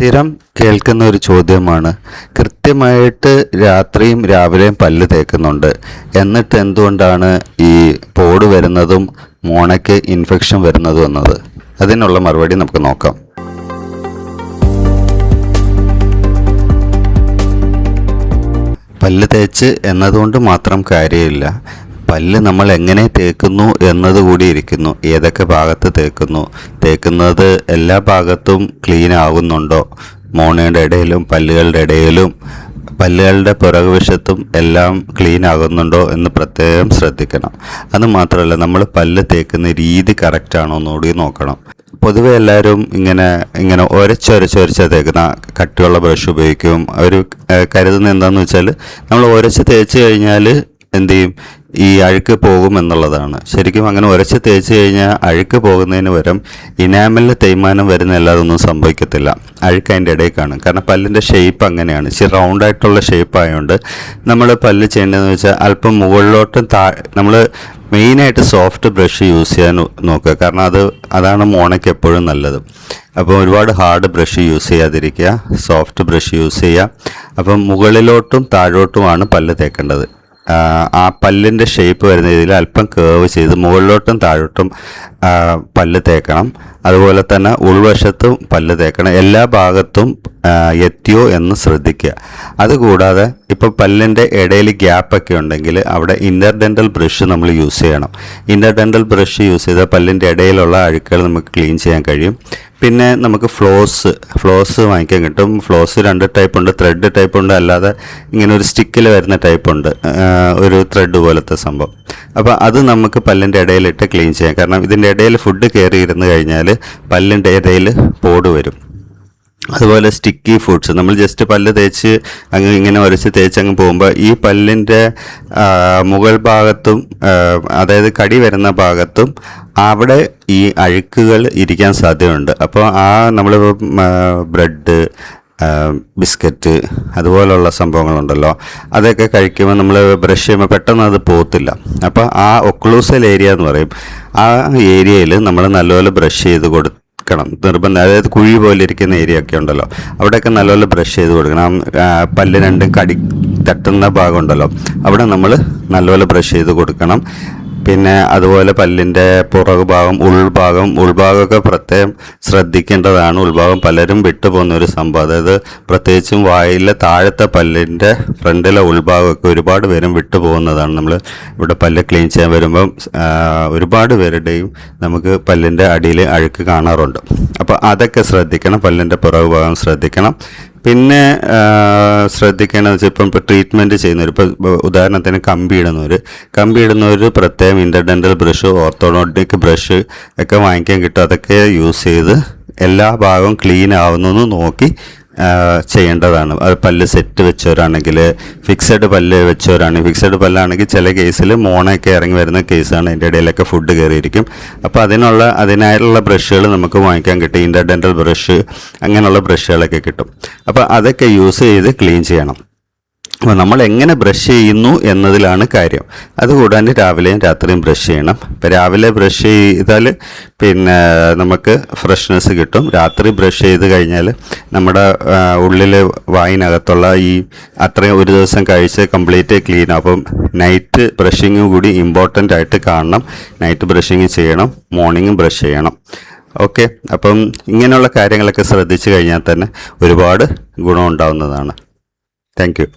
സ്ഥിരം കേൾക്കുന്ന ഒരു ചോദ്യമാണ്, കൃത്യമായിട്ട് രാത്രിയും രാവിലെയും പല്ല് തേക്കുന്നുണ്ട്, എന്നിട്ട് എന്തുകൊണ്ടാണ് ഈ പോട് വരുന്നതും മോണയ്ക്ക് ഇൻഫെക്ഷൻ വരുന്നതും എന്നത്. അതിനുള്ള മറുപടി നമുക്ക് നോക്കാം. പല്ല് തേച്ച് എന്നതുകൊണ്ട് മാത്രം കാര്യമില്ല. പല്ല് നമ്മൾ എങ്ങനെ തേക്കുന്നു എന്നതുകൂടി ഇരിക്കുന്നു. ഏതൊക്കെ ഭാഗത്ത് തേക്കുന്നത് എല്ലാ ഭാഗത്തും ക്ലീൻ ആകുന്നുണ്ടോ, മോണയുടെ ഇടയിലും പല്ലുകളുടെ ഇടയിലും പല്ലുകളുടെ പുറകുവശത്തും എല്ലാം ക്ലീൻ ആകുന്നുണ്ടോ എന്ന് പ്രത്യേകം ശ്രദ്ധിക്കണം. അതുമാത്രമല്ല, നമ്മൾ പല്ല് തേക്കുന്ന രീതി കറക്റ്റാണോ എന്നുകൂടി നോക്കണം. പൊതുവെ എല്ലാവരും ഇങ്ങനെ ഒരച്ച് തേക്കുന്ന കട്ടിയുള്ള ബ്രഷ് ഉപയോഗിക്കും. അവർ കരുതുന്നത് എന്താണെന്ന് വെച്ചാൽ, നമ്മൾ ഒരച്ച് തേച്ച് കഴിഞ്ഞാൽ എന്ത് ചെയ്യും, ഈ അഴുക്ക് പോകും എന്നുള്ളതാണ്. ശരിക്കും അങ്ങനെ ഉരച്ച് തേച്ച് കഴിഞ്ഞാൽ അഴുക്ക് പോകുന്നതിന് പകരം ഇനാമലിൽ തേയ്മാനം വരുന്ന അല്ലാതൊന്നും സംഭവിക്കത്തില്ല. അഴുക്ക് അതിൻ്റെ ഇടയിൽ കാണും. കാരണം പല്ലിൻ്റെ ഷേപ്പ് അങ്ങനെയാണ്, ഇച്ചിരി റൗണ്ടായിട്ടുള്ള ഷേപ്പ് ആയതുകൊണ്ട് നമ്മൾ പല്ല് ചെയ്യേണ്ടതെന്ന് വെച്ചാൽ അല്പം മുകളിലോട്ടും നമ്മൾ മെയിനായിട്ട് സോഫ്റ്റ് ബ്രഷ് യൂസ് ചെയ്യാൻ നോക്കുക. കാരണം അതാണ് മോണയ്ക്ക് എപ്പോഴും നല്ലത്. അപ്പോൾ ഒരുപാട് ഹാർഡ് ബ്രഷ് യൂസ് ചെയ്യാതിരിക്കുക, സോഫ്റ്റ് ബ്രഷ് യൂസ് ചെയ്യുക. അപ്പം മുകളിലോട്ടും താഴോട്ടുമാണ് പല്ല് തേക്കേണ്ടത്. ആ പല്ലിൻ്റെ ഷേപ്പ് വരുന്ന രീതിയിൽ അല്പം കേർവ് ചെയ്ത് മുകളിലോട്ടും താഴോട്ടും പല്ല് തേക്കണം. അതുപോലെ തന്നെ ഉൾവശത്തും പല്ല് തേക്കണം. എല്ലാ ഭാഗത്തും എത്തിയോ എന്ന് ശ്രദ്ധിക്കുക. അതുകൂടാതെ ഇപ്പോൾ പല്ലിൻ്റെ ഇടയിൽ ഗ്യാപ്പൊക്കെ ഉണ്ടെങ്കിൽ അവിടെ ഇൻ്റർഡെൻ്റൽ ബ്രഷ് നമ്മൾ യൂസ് ചെയ്യണം. ഇൻ്റർഡെൻ്റൽ ബ്രഷ് യൂസ് ചെയ്താൽ പല്ലിൻ്റെ ഇടയിലുള്ള അഴുക്കുകൾ നമുക്ക് ക്ലീൻ ചെയ്യാൻ കഴിയും. പിന്നെ നമുക്ക് ഫ്ലോസ് വാങ്ങിക്കാൻ കിട്ടും. ഫ്ലോസ് 2 ടൈപ്പ് ഉണ്ട്, ത്രെഡ് ടൈപ്പ് ഉണ്ട്, അല്ലാതെ ഇങ്ങനെ ഒരു സ്റ്റിക്കിൽ വരുന്ന ടൈപ്പ് ഉണ്ട്, ഒരു ത്രെഡ് പോലത്തെ സംഭവം. അപ്പോൾ അത് നമുക്ക് പല്ലിൻ്റെ ഇടയിലിട്ട് ക്ലീൻ ചെയ്യാം. കാരണം ഇതിൻ്റെ ഇടയിൽ ഫുഡ് കയറി ഇരുന്ന് കഴിഞ്ഞാൽ പല്ലിൻ്റെ ഇടയിൽ പോട് വരും. അതുപോലെ സ്റ്റിക്കി ഫുഡ്സ്, നമ്മൾ ജസ്റ്റ് പല്ല് തേച്ച് ഇങ്ങനെ ഉരച്ച് തേച്ചങ്ങ് പോകുമ്പോൾ ഈ പല്ലിൻ്റെ മുകൾ ഭാഗത്തും, അതായത് കടി വരുന്ന ഭാഗത്തും അവിടെ ഈ അഴുക്കുകൾ ഇരിക്കാൻ സാധ്യതയുണ്ട്. അപ്പോൾ നമ്മൾ ബ്രെഡ്, ബിസ്ക്കറ്റ് അതുപോലുള്ള സംഭവങ്ങളുണ്ടല്ലോ, അതൊക്കെ കഴിക്കുമ്പോൾ നമ്മൾ ബ്രഷ് ചെയ്യുമ്പോൾ പെട്ടെന്ന് അത് പോകത്തില്ല. അപ്പോൾ ആ ഒക്ലൂസൽ ഏരിയ എന്ന് പറയും, ആ ഏരിയയിൽ നമ്മൾ നല്ലപോലെ ബ്രഷ് ചെയ്ത് കൊടുക്കണം നിർബന്ധം. അതായത് കുഴി പോലെ ഇരിക്കുന്ന ഏരിയ ഒക്കെ ഉണ്ടല്ലോ, അവിടെയൊക്കെ നല്ലപോലെ ബ്രഷ് ചെയ്ത് കൊടുക്കണം. പല്ല് രണ്ടും കടി തട്ടുന്ന ഭാഗം ഉണ്ടല്ലോ, അവിടെ നമ്മൾ നല്ലപോലെ ബ്രഷ് ചെയ്ത് കൊടുക്കണം. പിന്നെ അതുപോലെ പല്ലിൻ്റെ പുറകുഭാഗം, ഉൾഭാഗമൊക്കെ പ്രത്യേകം ശ്രദ്ധിക്കേണ്ടതാണ്. ഉൾഭാഗം പലരും വിട്ടുപോകുന്ന ഒരു സംഭവം. അതായത് പ്രത്യേകിച്ചും വായിലെ താഴത്തെ പല്ലിൻ്റെ ഫ്രണ്ടിലെ ഉൾഭാഗമൊക്കെ ഒരുപാട് പേരും വിട്ടുപോകുന്നതാണ്. നമ്മൾ ഇവിടെ പല്ല് ക്ലീൻ ചെയ്യാൻ വരുമ്പം ഒരുപാട് പേരുടെയും നമുക്ക് പല്ലിൻ്റെ അടിയിൽ അഴുക്ക് കാണാറുണ്ട്. അപ്പോൾ അതൊക്കെ ശ്രദ്ധിക്കണം. പല്ലിൻ്റെ പുറകുഭാഗം ശ്രദ്ധിക്കണം. പിന്നെ ശ്രദ്ധിക്കേണ്ടതെന്ന് വെച്ചാൽ, ഇപ്പം ട്രീറ്റ്മെൻറ്റ് ചെയ്യുന്നവർ, ഇപ്പോൾ ഉദാഹരണത്തിന് കമ്പി ഇടുന്നവർ പ്രത്യേകം ഇൻ്റർഡെൻ്റൽ ബ്രഷ്, ഓർത്തോഡോണ്ടിക് ബ്രഷ് ഒക്കെ വാങ്ങിക്കാൻ കിട്ടും. അതൊക്കെ യൂസ് ചെയ്ത് എല്ലാ ഭാഗവും ക്ലീൻ ആവുന്നു നോക്കി ചെയ്യേണ്ടതാണ്. അത് പല്ല് സെറ്റ് വെച്ചവരാണെങ്കിൽ, ഫിക്സഡ് പല്ലാണെങ്കിൽ ചില കേസിൽ മോണയൊക്കെ ഇറങ്ങി വരുന്ന കേസാണ്. അതിൻ്റെ ഇടയിലൊക്കെ ഫുഡ് കയറിയിരിക്കും. അപ്പോൾ അതിനായിട്ടുള്ള ബ്രഷുകൾ നമുക്ക് വാങ്ങിക്കാൻ കിട്ടും. ഇൻ്റർഡെൻ്റൽ ബ്രഷ്, അങ്ങനെയുള്ള ബ്രഷുകളൊക്കെ കിട്ടും. അപ്പോൾ അതൊക്കെ യൂസ് ചെയ്ത് ക്ലീൻ ചെയ്യണം. അപ്പോൾ നമ്മൾ എങ്ങനെ ബ്രഷ് ചെയ്യുന്നു എന്നതിലാണ് കാര്യം. അതുകൂടാണ്ട് രാവിലെയും രാത്രിയും ബ്രഷ് ചെയ്യണം. ഇപ്പോൾ രാവിലെ ബ്രഷ് ചെയ്താൽ പിന്നെ നമുക്ക് ഫ്രഷ്നെസ് കിട്ടും. രാത്രി ബ്രഷ് ചെയ്ത് കഴിഞ്ഞാൽ നമ്മുടെ ഉള്ളിൽ വായിനകത്തുള്ള അത്രയും ഒരു ദിവസം കഴിച്ച് കംപ്ലീറ്റ് ക്ലീൻ ആവും. അപ്പം നൈറ്റ് ബ്രഷിങ്ങും കൂടി ഇമ്പോർട്ടൻ്റ് ആയിട്ട് കാണണം. നൈറ്റ് ബ്രഷിങ് ചെയ്യണം, മോർണിംഗും ബ്രഷ് ചെയ്യണം. ഓക്കെ, അപ്പം ഇങ്ങനെയുള്ള കാര്യങ്ങളൊക്കെ ശ്രദ്ധിച്ചു കഴിഞ്ഞാൽ തന്നെ ഒരുപാട് ഗുണം ഉണ്ടാവുന്നതാണ്. Thank you.